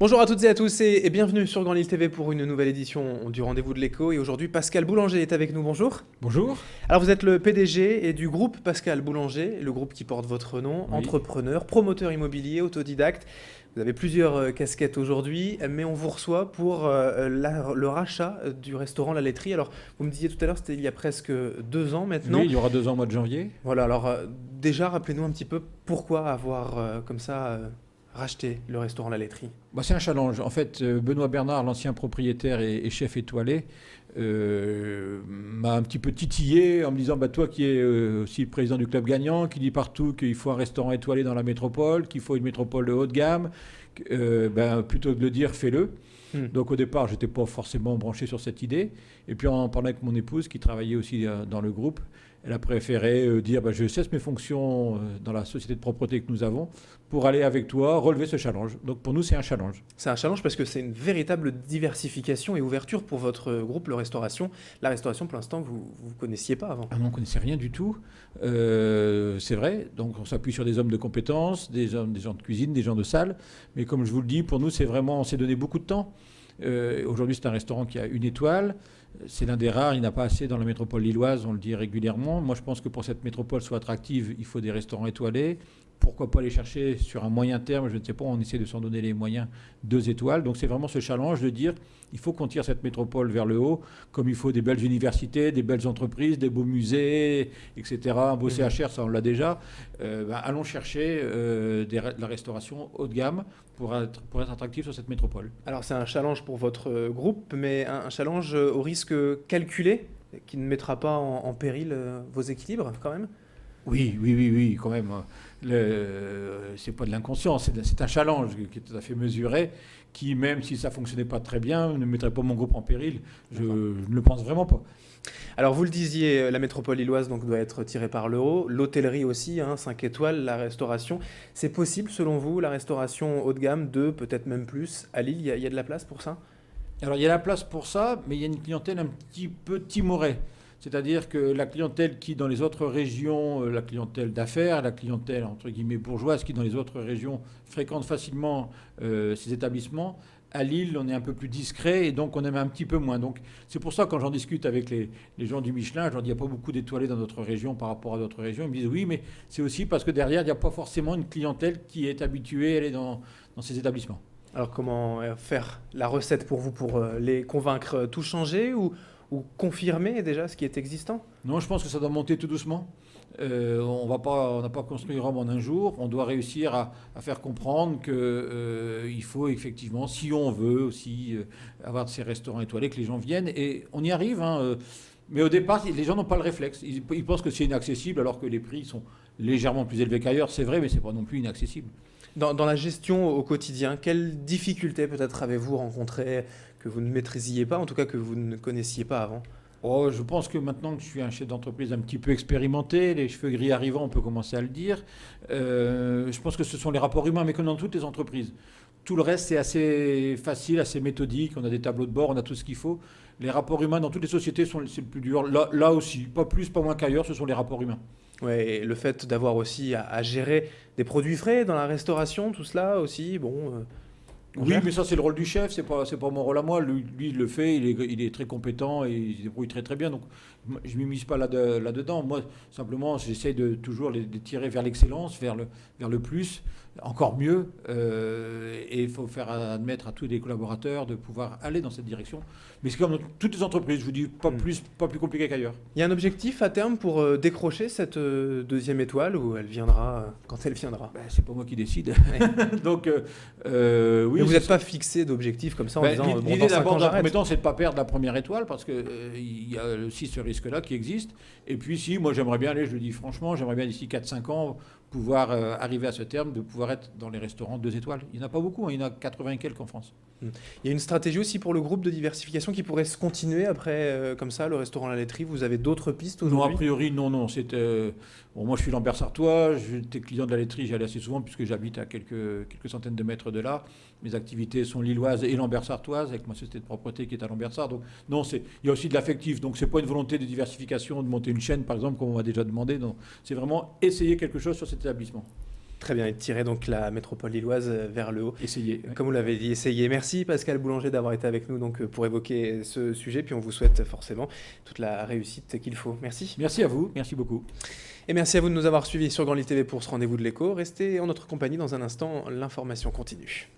Bonjour à toutes et à tous et bienvenue sur Grand Lille TV pour une nouvelle édition du Rendez-vous de l'Écho. Et aujourd'hui, Pascal Boulanger est avec nous. Bonjour. Bonjour. Alors, vous êtes le PDG et du groupe Pascal Boulanger, le groupe qui porte votre nom, Oui. entrepreneur, promoteur immobilier, autodidacte. Vous avez plusieurs casquettes aujourd'hui, mais on vous reçoit pour le rachat du restaurant La Laiterie. Alors, vous me disiez tout à l'heure, c'était il y a presque 2 ans maintenant. Oui, il y aura 2 ans au mois de janvier. Voilà, alors déjà, rappelez-nous un petit peu pourquoi avoir comme ça racheté le restaurant La Laiterie. C'est un challenge. En fait, Benoît Bernard, l'ancien propriétaire et chef étoilé, m'a un petit peu titillé en me disant toi qui es aussi le président du club gagnant, qui dit partout qu'il faut un restaurant étoilé dans la métropole, qu'il faut une métropole de haut de gamme, plutôt que de le dire, fais-le. Donc au départ, je n'étais pas forcément branché sur cette idée. Et puis en parlant avec mon épouse, qui travaillait aussi dans le groupe, elle a préféré dire je cesse mes fonctions dans la société de propreté que nous avons pour aller avec toi relever ce challenge. Donc pour nous, c'est un challenge. C'est un challenge parce que c'est une véritable diversification et ouverture pour votre groupe, le Restauration. La restauration, pour l'instant, vous ne connaissiez pas avant. Ah non, on ne connaissait rien du tout. C'est vrai. Donc on s'appuie sur des hommes de compétences, des gens de cuisine, des gens de salle. Mais comme je vous le dis, pour nous, c'est vraiment, on s'est donné beaucoup de temps. Aujourd'hui, c'est un restaurant qui a 1 étoile. C'est l'un des rares, il n'y en a pas assez dans la métropole lilloise, on le dit régulièrement. Moi, je pense que pour que cette métropole soit attractive, il faut des restaurants étoilés. Pourquoi pas les chercher sur un moyen terme, je ne sais pas, on essaie de s'en donner les moyens, 2 étoiles. Donc c'est vraiment ce challenge de dire, il faut qu'on tire cette métropole vers le haut, comme il faut des belles universités, des belles entreprises, des beaux musées, etc. Un beau CHR, ça on l'a déjà. Allons chercher la restauration haut de gamme pour être attractif sur cette métropole. Alors c'est un challenge pour votre groupe, mais un challenge au risque calculé, qui ne mettra pas en péril vos équilibres quand même. Oui, quand même. C'est pas de l'inconscience, c'est un challenge qui est tout à fait mesuré, qui, même si ça fonctionnait pas très bien, ne mettrait pas mon groupe en péril. Je ne le pense vraiment pas. Alors vous le disiez, la métropole lilloise donc, doit être tirée par le haut, l'hôtellerie aussi, 5 étoiles, la restauration. C'est possible selon vous, la restauration haut de gamme, peut-être même plus, à Lille, il y a de la place pour ça? Alors il y a la place pour ça, mais il y a une clientèle un petit peu timorée. C'est-à-dire que la clientèle qui, dans les autres régions, la clientèle d'affaires, la clientèle entre guillemets bourgeoise, qui dans les autres régions fréquente facilement ces établissements, à Lille, on est un peu plus discret et donc on aime un petit peu moins. Donc c'est pour ça, quand j'en discute avec les gens du Michelin, je leur dis il n'y a pas beaucoup d'étoilés dans notre région par rapport à d'autres régions. Ils me disent oui, mais c'est aussi parce que derrière, il n'y a pas forcément une clientèle qui est habituée à aller dans ces établissements. Alors comment faire la recette pour vous, pour les convaincre? Tout changer ou confirmer déjà ce qui est existant? Non, je pense que ça doit monter tout doucement. On n'a pas construit Rome en un jour. On doit réussir à faire comprendre qu'il faut effectivement, si on veut aussi avoir ces restaurants étoilés, que les gens viennent. Et on y arrive. Mais au départ, les gens n'ont pas le réflexe. Ils pensent que c'est inaccessible alors que les prix sont légèrement plus élevés qu'ailleurs. C'est vrai, mais ce n'est pas non plus inaccessible. Dans la gestion au quotidien, quelles difficultés peut-être avez-vous rencontrées que vous ne maîtrisiez pas, en tout cas que vous ne connaissiez pas avant? Oh, je pense que maintenant que je suis un chef d'entreprise un petit peu expérimenté, les cheveux gris arrivant, on peut commencer à le dire. Je pense que ce sont les rapports humains, mais comme dans toutes les entreprises. Tout le reste, c'est assez facile, assez méthodique. On a des tableaux de bord, on a tout ce qu'il faut. Les rapports humains dans toutes les sociétés, c'est le plus dur. Là aussi, pas plus, pas moins qu'ailleurs, ce sont les rapports humains. Ouais, et le fait d'avoir aussi à gérer des produits frais dans la restauration, tout cela aussi, bon, on Oui, gère. mais ça, c'est le rôle du chef, c'est pas mon rôle à moi. Lui, il le fait, il est très compétent et il se débrouille très très bien. Donc, je ne m'immisce pas là-dedans. Moi, simplement, j'essaye de toujours les tirer vers l'excellence, vers le plus, encore mieux. Et il faut faire admettre à tous les collaborateurs de pouvoir aller dans cette direction. Mais c'est comme dans toutes les entreprises, je vous dis, pas plus compliqué qu'ailleurs. Il y a un objectif à terme pour décrocher cette deuxième étoile ou elle viendra quand elle viendra? C'est pas moi qui décide. Ouais. Donc, oui. Mais vous n'êtes pas fixé d'objectif comme ça en disant bon, L'idée dans 5 d'abord, ans dans un premier j'arrête. temps, c'est de ne pas perdre la première étoile parce qu'il y a aussi ce risque-là qui existe. Et puis, si, moi, j'aimerais bien aller, je le dis franchement, j'aimerais bien d'ici 4-5 ans pouvoir arriver à ce terme, de pouvoir être dans les restaurants 2 étoiles. Il n'y en a pas beaucoup, il y en a 80 et quelques en France. Il y a une stratégie aussi pour le groupe de diversification qui pourrait se continuer après, comme ça, le restaurant La Laiterie. Vous avez d'autres pistes Non, a aujourd'hui? priori, non. Bon, moi, je suis Lambert-Sartois, j'étais client de la laiterie, j'y allais assez souvent puisque j'habite à quelques centaines de mètres de là. Mes activités sont lilloises et Lambert-Sartoises, avec ma société de propreté qui est à Lambert-Sart. Donc, non, il y a aussi de l'affectif. Donc, ce n'est pas une volonté de diversification, de monter une chaîne, par exemple, comme on m'a déjà demandé. Non, c'est vraiment essayer quelque chose sur cet établissement. Très bien, et de tirer donc la métropole lilloise vers le haut. Essayez. Ouais. Comme vous l'avez dit, essayez. Merci Pascal Boulanger d'avoir été avec nous donc, pour évoquer ce sujet. Puis on vous souhaite forcément toute la réussite qu'il faut. Merci. Merci à vous, merci beaucoup. Et merci à vous de nous avoir suivis sur Grand Livre TV pour ce rendez-vous de l'écho. Restez en notre compagnie dans un instant, l'information continue.